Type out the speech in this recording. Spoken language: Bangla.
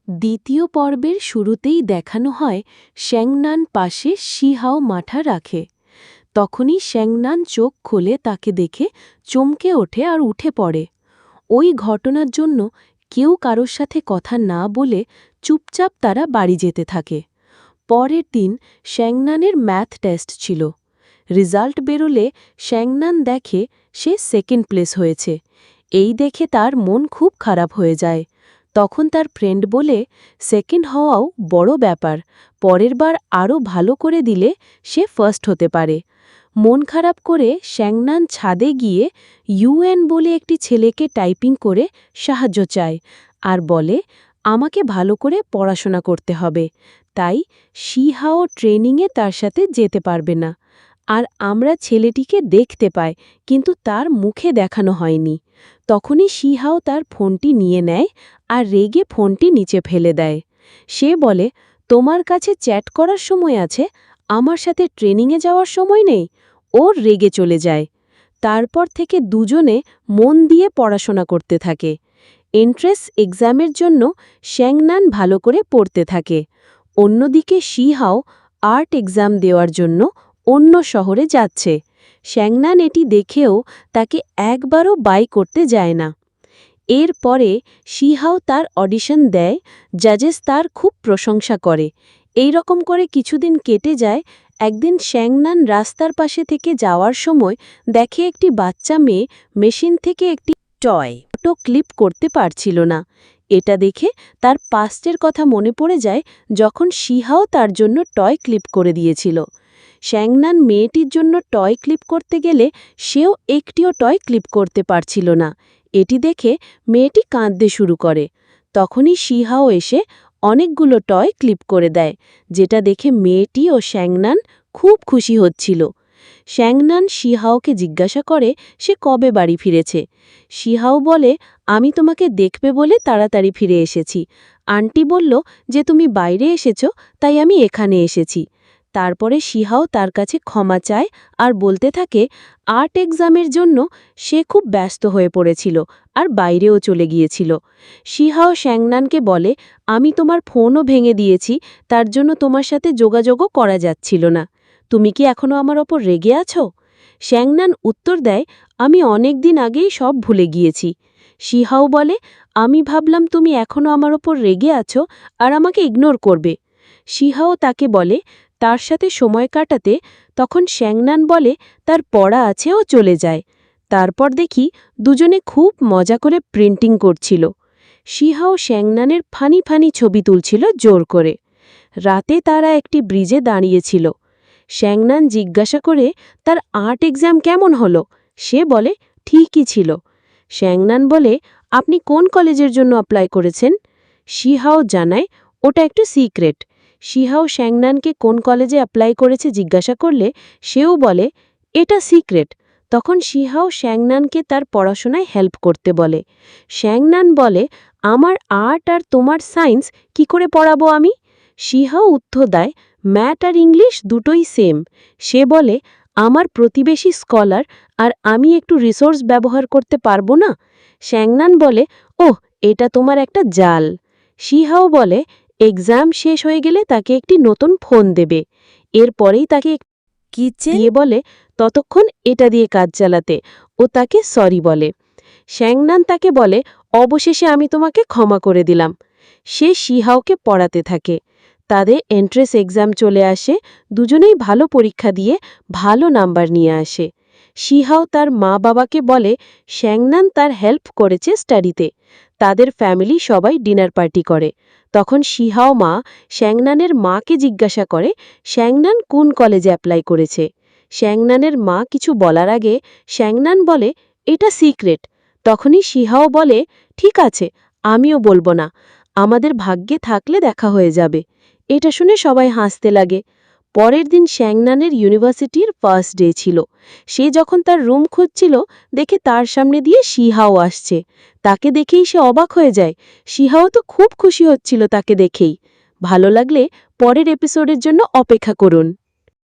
দ্বিতীয় পর্বের শুরুতেই দেখানো হয় শ্যাংনান পাশে শিহাও মাথা রাখে। তখনই শ্যাংনান চোখ খোলে তাকে দেখে চমকে ওঠে আর উঠে পড়ে। ওই ঘটনার জন্য কেউ কারোর সাথে কথা না বলে চুপচাপ তারা বাড়ি যেতে থাকে। পরের দিন শ্যাংনানের ম্যাথ টেস্ট ছিল। রেজাল্ট বেরোলে শ্যাংনান দেখে সে সেকেন্ড প্লেস হয়েছে। এই দেখে তার মন খুব খারাপ হয়ে যায়। তখন তার ফ্রেন্ড বলে, সেকেন্ড হওয়াও বড় ব্যাপার, পরের বার আরও ভালো করে দিলে সে ফার্স্ট হতে পারে। মন খারাপ করে শ্যাংনান ছাদে গিয়ে ইউএন বলে একটি ছেলেকে টাইপিং করে সাহায্য চায় আর বলে, আমাকে ভালো করে পড়াশোনা করতে হবে, তাই শিহাও ট্রেনিংয়ে তার সাথে যেতে পারবে না। আর আমরা ছেলেটিকে দেখতে পাই, কিন্তু তার মুখে দেখানো হয়নি। তখনই শিহাও তার ফোনটি নিয়ে নেয় আর রেগে ফোনটি নিচে ফেলে দেয়। সে বলে, তোমার কাছে চ্যাট করার সময় আছে, আমার সাথে ট্রেনিংয়ে যাওয়ার সময় নেই। ওর রেগে চলে যায়। তারপর থেকে দুজনে মন দিয়ে পড়াশোনা করতে থাকে। এন্ট্রেন্স এক্সামের জন্য শ্যাংনান ভালো করে পড়তে থাকে। অন্যদিকে শিহাও আর্ট এক্সাম দেওয়ার জন্য অন্য শহরে যাচ্ছে। শ্যাংনান এটি দেখেও তাকে একবারও বাই করতে যায় না। এরপরে শিহাও তার অডিশন দেয়, জাজেস তার খুব প্রশংসা করে। এই রকম করে কিছুদিন কেটে যায়। একদিন শ্যাংনান রাস্তার পাশে থেকে যাওয়ার সময় দেখে একটি বাচ্চা মেয়ে মেশিন থেকে একটি টয় ফটো ক্লিপ করতে পারছিল না। এটা দেখে তার পাস্টের কথা মনে পড়ে যায়, যখন শিহাও তার জন্য টয় ক্লিপ করে দিয়েছিল। শ্যাংনান মেয়েটির জন্য টয় ক্লিপ করতে গেলে সেও একটিও টয় ক্লিপ করতে পারছিল না। এটি দেখে মেয়েটি কাঁদতে শুরু করে। তখনই শিহাও এসে অনেকগুলো টয় ক্লিপ করে দেয়, যেটা দেখে মেয়েটি ও শ্যাংনান খুব খুশি হচ্ছিল। শ্যাংনান শিহাওকে জিজ্ঞাসা করে সে কবে বাড়ি ফিরেছে। শিহাও বলে, আমি তোমাকে দেখবে বলে তাড়াতাড়ি ফিরে এসেছি। আন্টি বলল যে তুমি বাইরে এসেছো, তাই আমি এখানে এসেছি। তারপরে শিহাও তার কাছে ক্ষমা চায় আর বলতে থাকে, আর্ট এক্সামের জন্য সে খুব ব্যস্ত হয়ে পড়েছিল আর বাইরেও চলে গিয়েছিল। শিহাও শ্যাংনানকে বলে, আমি তোমার ফোনও ভেঙে দিয়েছি, তার জন্য তোমার সাথে যোগাযোগও করা যাচ্ছিল না। তুমি কি এখনও আমার ওপর রেগে আছো? শ্যাংনান উত্তর দেয়, আমি অনেক দিন আগেই সব ভুলে গিয়েছি। শিহাও বলে, আমি ভাবলাম তুমি এখনও আমার ওপর রেগে আছো আর আমাকে ইগনোর করবে। শিহাও তাকে বলে তার সাথে সময় কাটাতে। তখন শ্যাংনান বলে তার পড়া আছে ও চলে যায়। তারপর দেখি দুজনে খুব মজা করে প্রিন্টিং করছিল। শিহাও শ্যাংনানের ফানি ফানি ছবি তুলছিল জোর করে। রাতে তারা একটি ব্রিজে দাঁড়িয়েছিল। শ্যাংনান জিজ্ঞাসা করে, তার আর্ট এক্সাম কেমন হলো? সে বলে, ঠিকই ছিল। শ্যাংনান বলে, আপনি কোন কলেজের জন্য অ্যাপ্লাই করেছেন? শিহাও জানায়, ওটা একটু সিক্রেট। শিহাও শ্যাংনানকে কোন কলেজে অ্যাপ্লাই করেছে জিজ্ঞাসা করলে সেও বলে, এটা সিক্রেট। তখন শিহাও শ্যাংনানকে তার পড়াশোনায় হেল্প করতে বলে। শ্যাংনান বলে, আমার আর্ট আর তোমার সায়েন্স কি করে পড়াবো আমি? শিহাও উত্তর দেয়, ম্যাথ আর ইংলিশ দুটোই সেম। সে বলে, আমার প্রতিবেশী স্কলার আর আমি একটু রিসোর্স ব্যবহার করতে পারবো না? শ্যাংনান বলে, ওহ, এটা তোমার একটা জাল। শিহাও বলে, এক্সাম শেষ হয়ে গেলে তাকে একটি নতুন ফোন দেবে। এরপরেই তাকে কিচেন দিয়ে বলে ততক্ষণ এটা দিয়ে কাজ চালাতে। ও তাকে সরি বলে। শ্যাংনান তাকে বলে, অবশেষে আমি তোমাকে ক্ষমা করে দিলাম। সে শিহাওকে পড়াতে থাকে। তাদের এন্ট্রেন্স এক্সাম চলে আসে। দুজনেই ভালো পরীক্ষা দিয়ে ভালো নাম্বার নিয়ে আসে। শিহাও তার মা বাবাকে বলে শ্যাংনান তার হেল্প করেছে স্টাডিতে। তাদের ফ্যামিলি সবাই ডিনার পার্টি করে। তখন শিহাও মা শ্যাংনানের মাকে জিজ্ঞাসা করে শ্যাংনান কোন কলেজে অ্যাপ্লাই করেছে। শ্যাংনানের মা কিছু বলার আগে শ্যাংনান বলে, এটা সিক্রেট। তখনই শিহাও বলে, ঠিক আছে, আমিও বলবো না, আমাদের ভাগ্যে থাকলে দেখা হয়ে যাবে। এটা শুনে সবাই হাসতে লাগে। পরের দিন শ্যাংনানের ইউনিভার্সিটির ফার্স্ট ডে ছিল। সে যখন তার রুম খুঁজছিল দেখে তার সামনে দিয়ে শিহাও আসছে। তাকে দেখেই সে অবাক হয়ে যায়। শিহাও তো খুব খুশি হচ্ছিল তাকে দেখেই। ভালো লাগলে পরের এপিসোডের জন্য অপেক্ষা করুন।